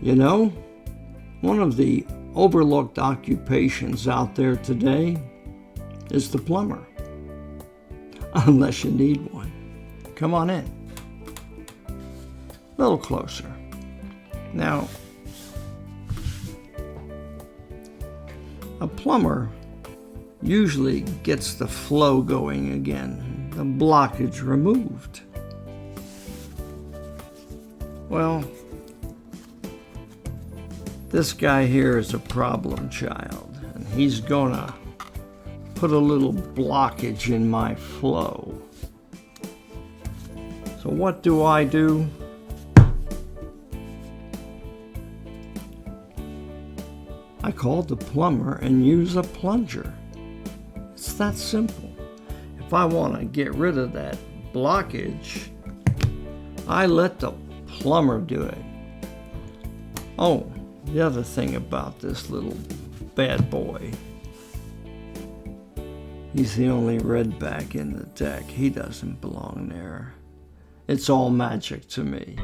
You know, one of the overlooked occupations out there today is the plumber. Unless you need one. Come on in. A little closer. Now, a plumber usually gets the flow going again, the blockage removed. Well, this guy here is a problem child, and he's gonna put a little blockage in my flow. So what do? I call the plumber and use a plunger. It's that simple. If I want to get rid of that blockage, I let the plumber do it. Oh, the other thing about this little bad boy, he's the only redback in the deck. He doesn't belong there. It's all magic to me.